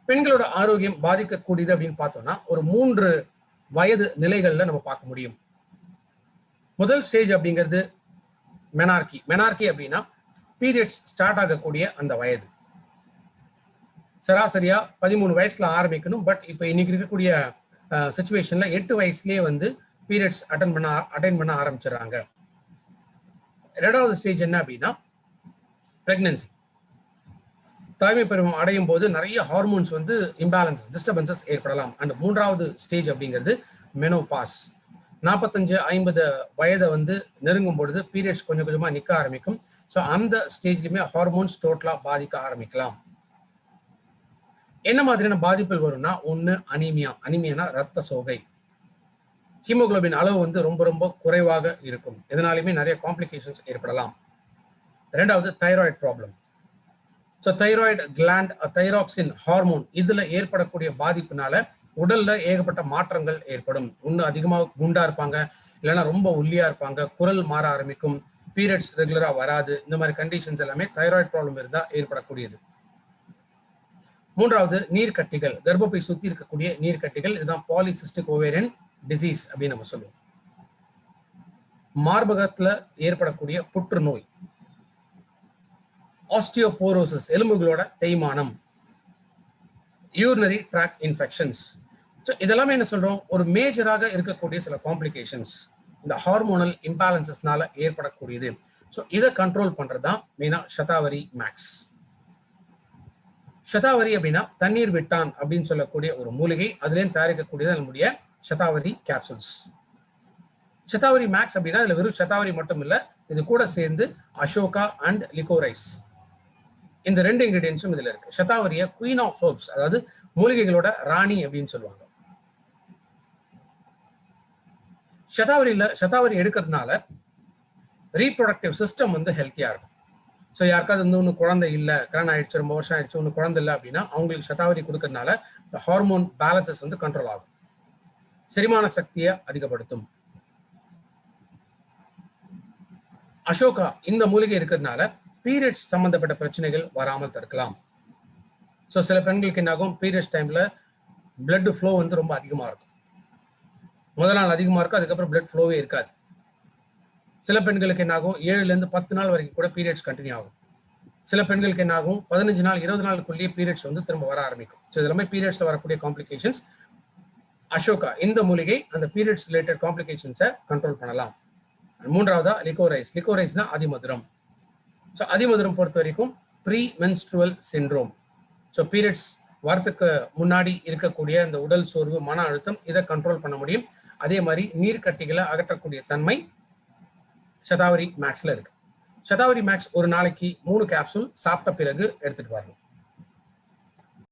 பெண்களோட ஆரோக்கியம் பாதிக்கக்கூடியது அப்படின்னு பார்த்தோம்னா ஒரு 3 வயது நிலைகள்ல நம்ம பார்க்க முடியும். முதல் ஸ்டேஜ் அப்படிங்கிறது மெனார்கி. மெனார்கி அப்படின்னா பீரியட்ஸ் ஸ்டார்ட் ஆகக்கூடிய அந்த வயது. சராசரியா 13 வயசுல ஆரம்பிக்கணும். பட் இப்போ இன்னைக்கு இருக்கக்கூடிய சிச்சுவேஷன்ல 8 வயசுலயே வந்து பீரியட்ஸ் அட்டைன் பண்ண ஆரம்பிச்சிடறாங்க. இரண்டாவது ஸ்டேஜ் என்ன அப்படின்னா பிரெக்னன்சி. தாய்மை பருவம் அடையும் போது நிறைய ஹார்மோன்ஸ் வந்து இம்பேலன்சஸ், டிஸ்டர்பன்சஸ் ஏற்படலாம். அண்ட் மூன்றாவது ஸ்டேஜ் அப்படிங்கிறது மெனோபாஸ். 45-50 வயதை வந்து நெருங்கும் பொழுது பீரியட்ஸ் கொஞ்சம் கொஞ்சமா நிற்க ஆரம்பிக்கும். ஸோ அந்த ஸ்டேஜ்லயுமே ஹார்மோன்ஸ் டோட்டலா பாதிக்க ஆரம்பிக்கலாம். என்ன மாதிரியான பாதிப்புகள் வரும்னா, ஒன்று அனீமியா. அனீமியானா ரத்த சோகை. ஹீமோகுளோபின் அளவு வந்து ரொம்ப ரொம்ப குறைவாக இருக்கும். இதனாலுமே நிறைய காம்ப்ளிகேஷன்ஸ் ஏற்படலாம். ரெண்டாவது thyroid problem. So thyroid gland, thyroxine hormone இதுல ஏற்படக்கூடிய பாதிப்புனால உடல்ல ஏகப்பட்ட மாற்றங்கள் ஏற்படும். ஒன்று அதிகமாக குண்டா இருப்பாங்க, இல்லைன்னா ரொம்ப ஒல்லியா இருப்பாங்க, குரல் மாற ஆரம்பிக்கும், பீரியட்ஸ் ரெகுலரா வராது. இந்த மாதிரி கண்டிஷன்ஸ் எல்லாமே தைராய்டு ப்ராப்ளம் இருந்தா ஏற்படக்கூடியது. மூன்றாவது நீர்க்கட்டிகள். கர்ப்பப்பை சுத்தி இருக்கக்கூடிய நீர்க்கட்டிகள், இதுதான் பாலிசிஸ்டிக் ஓவேரியன் டிசீஸ் அப்படின்னு நம்ம சொல்லுவோம். மார்பகத்துல ஏற்படக்கூடிய புற்றுநோய், ஆஸ்டியோபோரோசிஸ் எலும்புகளோட தேய்மானம், யூரினரி ட்ராக்ட் இன்ஃபெக்ஷன்ஸ். ஸோ இதெல்லாமே என்ன சொல்றோம், ஒரு மேஜராக இருக்கக்கூடிய சில காம்ப்ளிகேஷன்ஸ் இந்த ஹார்மோனல் இம்பேலன்சஸ்னால ஏற்படக்கூடியது. ஸோ இதை கண்ட்ரோல் பண்றது தான் மெயினா ஷதாவரி மேக்ஸ். ஷதாவரி அப்படின்னா தண்ணீர் விட்டான் அப்படின்னு சொல்லக்கூடிய ஒரு மூலிகை. அதுலேயும் தயாரிக்கக்கூடியது நம்முடைய ஷதாவரி கேப்சூல்ஸ். ஷதாவரி மேக்ஸ் அப்படின்னா இதுல வெறும் ஷதாவரி மட்டும் இல்ல, இது கூட சேர்ந்து அசோகா அண்ட் லிகோரைஸ் இந்த 2 இன்கிரீடியன்ஸும் இதுல இருக்கு. ஷதாவரிய குயின் ஆஃப் ஹெர்ப்ஸ், அதாவது மூலிகைகளோட ராணி அப்படின்னு சொல்லுவாங்க. ஷதாவரி எடுக்கிறதுனால ரீப்ரொடக்டிவ் சிஸ்டம் வந்து ஹெல்த்தியா இருக்கும். ஸோ யாருக்காவது வந்து ஒன்று குழந்தை இல்லை, கல்யாணம் ஆயிடுச்சு, ரொம்ப வருஷம் ஆயிடுச்சு, ஒன்று குழந்தை இல்லை அப்படின்னா அவங்களுக்கு ஷதாவரி கொடுக்கறதுனால இந்த ஹார்மோன் பேலன்சஸ் வந்து கண்ட்ரோல் ஆகும், செரிமான சக்தியை அதிகப்படுத்தும். அசோகா இந்த மூலிகை இருக்கிறதுனால பீரியட்ஸ் சம்பந்தப்பட்ட பிரச்சனைகள் வராமல் தடுக்கலாம். ஸோ சில பெண்களுக்கு என்ன ஆகும், பீரியட்ஸ் டைம்ல பிளட் ஃப்ளோ வந்து ரொம்ப அதிகமா இருக்கும். முதல் நாள் அதிகமா இருக்கும், அதுக்கப்புறம் பிளட் ஃப்ளோவே இருக்காது. சில பெண்களுக்கு என்ன ஆகும், 7லேருந்து 10 நாள் வரைக்கும் கூட பீரியட்ஸ் கண்டினியூ ஆகும். சில பெண்களுக்கு என்ன ஆகும், 15 நாள் 20 நாளுக்குள்ளேயே பீரியட்ஸ் வந்து திரும்ப வர ஆரம்பிக்கும். ஸோ இதெல்லாமே பீரியட்ஸ்ல வரக்கூடிய காம்ப்ளிகேஷன்ஸ். அசோகா இந்த மூலிகை அந்த பீரியட்ஸ் ரிலேட்டட் காம்ப்ளிகேஷன்ஸை கண்ட்ரோல் பண்ணலாம். மூன்றாவதா லிகோரைஸ். லிகோரைஸ்னா அதிமதுரம். ஸோ அதிமதுரம் பொறுத்த வரைக்கும் premenstrual syndrome, so periods வரத்துக்கு முன்னாடி இருக்கக்கூடிய இந்த உடல் சோர்வு, மன அழுத்தம், இதை கண்ட்ரோல் பண்ண முடியும். அதே மாதிரி நீர்க்கட்டிகளை அகற்றக்கூடிய தன்மை ஷதாவரி மேக்ஸ்ல இருக்கு. ஷதாவரி மேக்ஸ் ஒரு நாளைக்கு 3 கேப்சூல் சாப்பிட்ட பிறகு எடுத்துட்டு வரணும்.